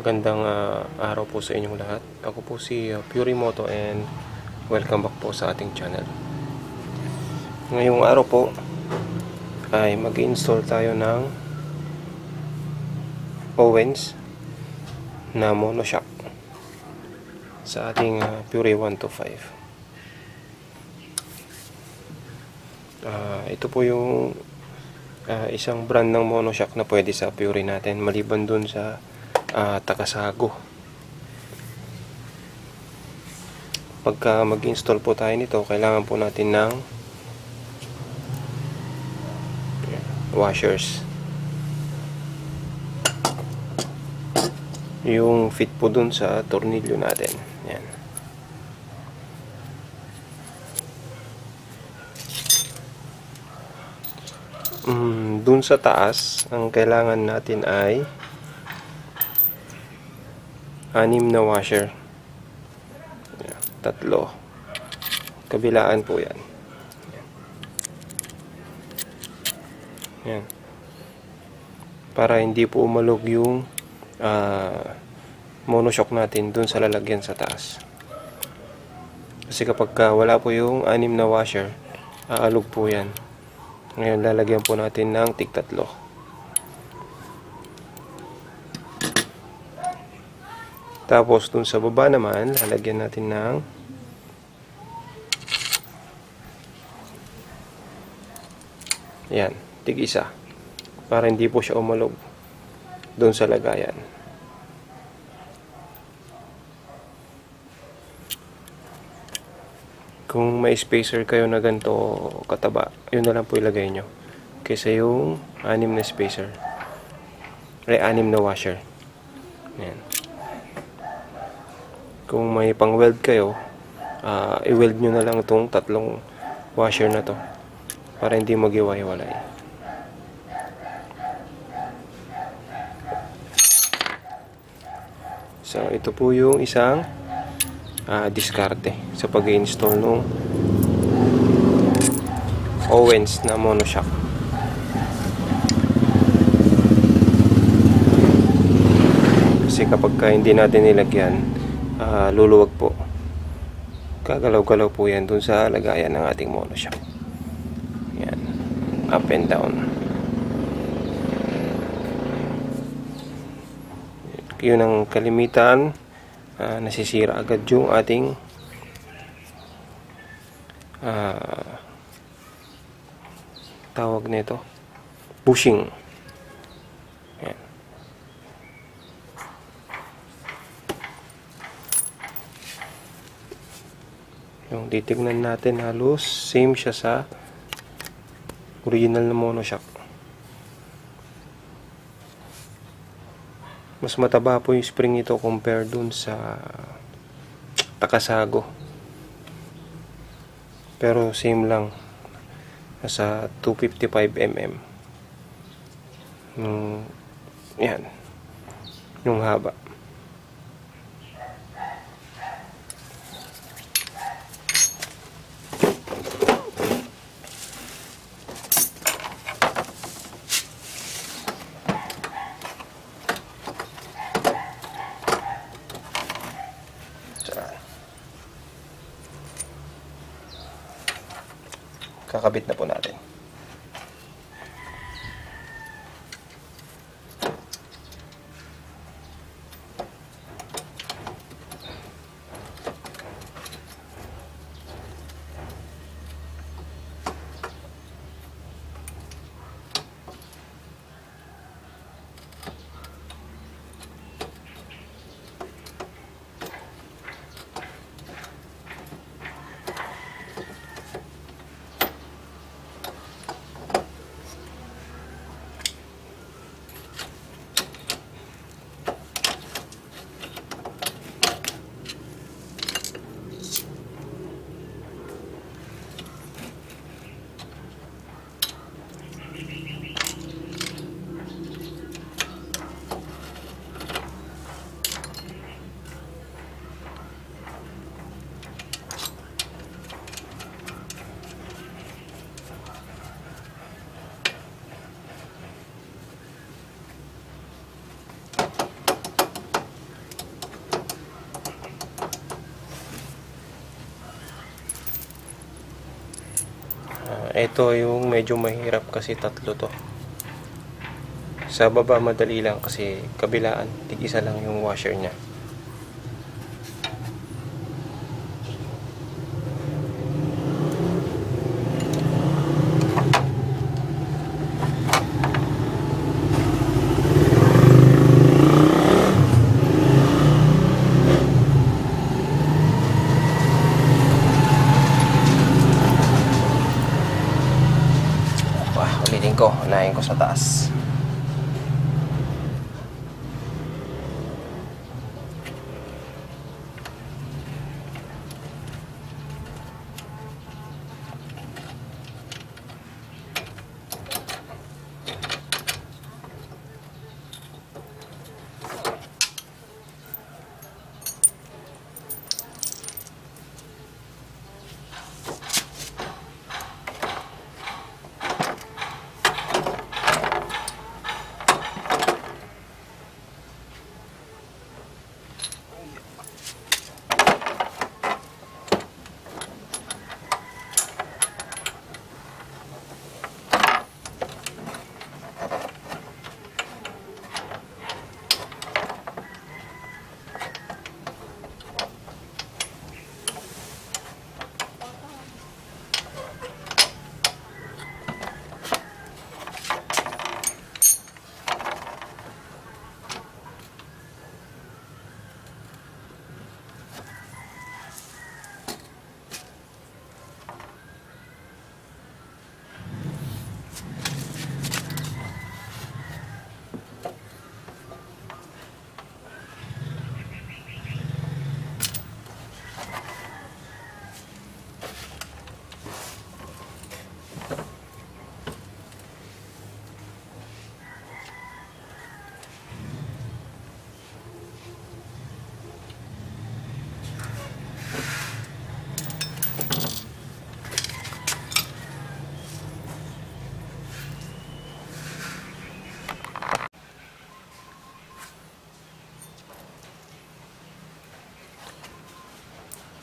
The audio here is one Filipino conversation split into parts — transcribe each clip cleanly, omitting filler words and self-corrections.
Magandang araw po sa inyong lahat. Ako po si Purimoto and welcome back po sa ating channel. Ngayong araw po ay mag-install tayo ng Owens na monoshock sa ating Pure 125. Ito po yung isang brand ng monoshock na pwede sa Pure natin maliban dun sa Takasago. Pagka mag-install po tayo nito, kailangan po natin ng washers. Yung fit po dun sa tornilyo natin. Yan. Dun sa taas, ang kailangan natin ay 6 na washer. 3. Kabilaan po yan. Yan. Para hindi po umalog yung monoshock natin dun sa lalagyan sa taas. Kasi kapag wala po yung 6 na washer, aalog po yan. Ngayon lalagyan po natin ng tig-3. Tapos dun sa baba naman, lalagyan natin ng yan, tig-1 para hindi po siya umalog dun sa lagayan. Kung may spacer kayo na ganito kataba, yun na lang po ilagay nyo kaysa yung 6 na spacer ay 6 na washer. Yan. Kung may pang weld kayo, i-weld nyo na lang itong 3 washer na to para hindi mag-iwa-iwalay. So ito po yung isang diskarte sa pag-install ng Owens na monoshock. Kasi kapag hindi natin nilagyan, luluwag po. Gagalaw-galaw po yan dun sa lagayan ng ating monoshock. Yan. Up and down. Yun ang kalimitan. Nasisira agad yung ating tawag nito, bushing. Yan. Yung titignan natin, halos same siya sa original na monoshock. Mas mataba po yung spring nito compare dun sa Takasago. Pero same lang. Nasa 255 mm. Yan. Yung haba. Kakabit na po natin. Ito yung medyo mahirap kasi tatlo to. Sa baba madali lang kasi kabilaan, tig-isa lang yung washer niya. Ulitin ko, unahin ko sa taas.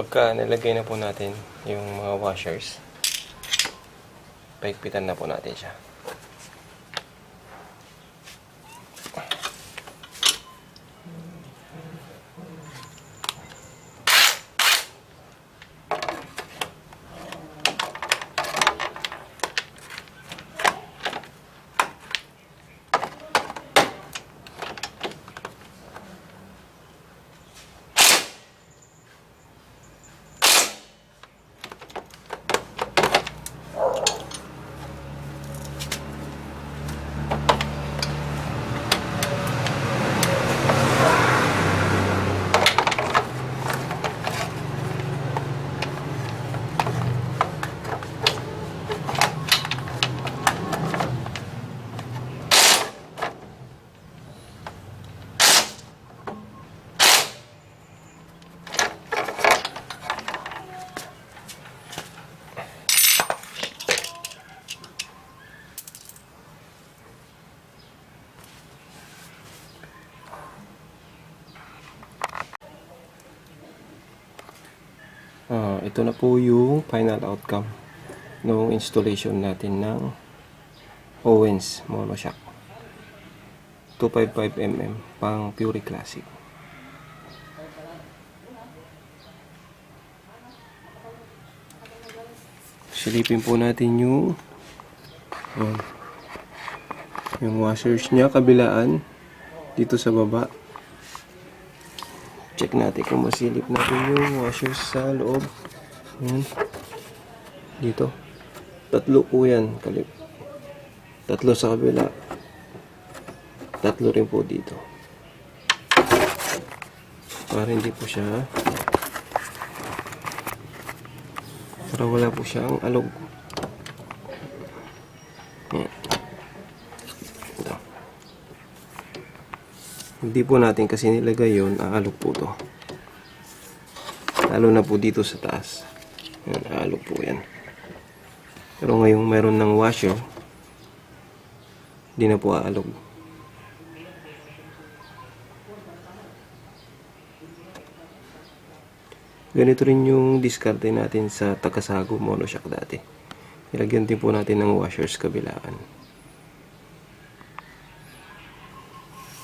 Pagka nilagay na po natin yung mga washers, paigpitan na po natin siya. Ito na po yung final outcome ng installation natin ng Owens Monoshock 255mm pang Pure Classic. Silipin po natin yung washers niya kabilaan dito sa baba. Check natin kung masilip natin yung washers sa loob. Yan. Dito. Tatlo po yan. Tatlo sa kabila. Tatlo rin po dito. Para hindi po siya, para wala po siyang alog. Yan. Ito. Hindi po natin kasi nilagay yun, aalog po to. Lalo na po dito sa taas. Yan, aalog po yan. Pero ngayong mayroon ng washer, hindi na po aalog. Ganito rin yung diskarte natin sa Takasago Monoshock dati. Ilagyan din po natin ng washers kabilaan.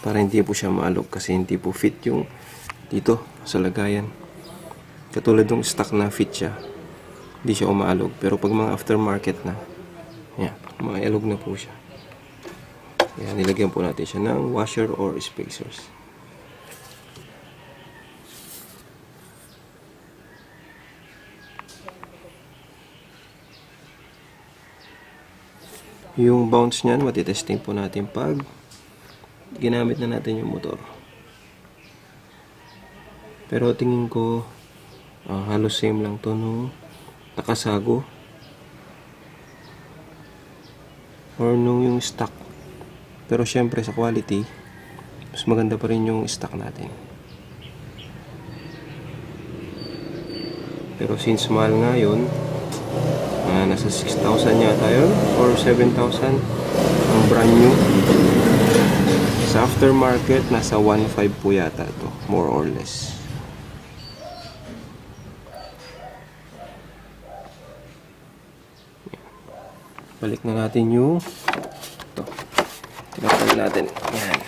Para hindi po siya maalog kasi hindi po fit yung dito sa lagayan. Katulad ng stock na fit siya, hindi siya umaalog. Pero pag mga aftermarket na, yan, maalog na po siya. Yan, nilagyan po natin siya ng washer or spacers. Yung bounce niyan, matitesting po natin pag ginamit na natin yung motor. Pero tingin ko halos same lang to nung nakasago or nung yung stock. Pero syempre sa quality, mas maganda pa rin yung stock natin. Pero since mahal nga yun, nasa 6,000 yata yun or 7,000 ang brand new. Sa aftermarket, nasa 1,500 po yata to, more or less. Balik na natin yung ito. Tinapal natin. Yan.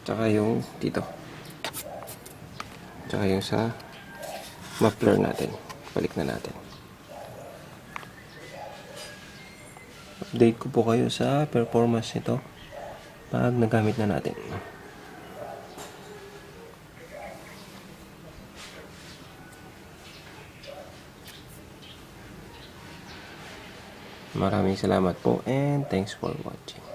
Tsaka yung dito. Tsaka yung sa muffler natin. Balik na natin. Update ko po kayo sa performance nito pag nagamit na natin. Maraming salamat po and thanks for watching.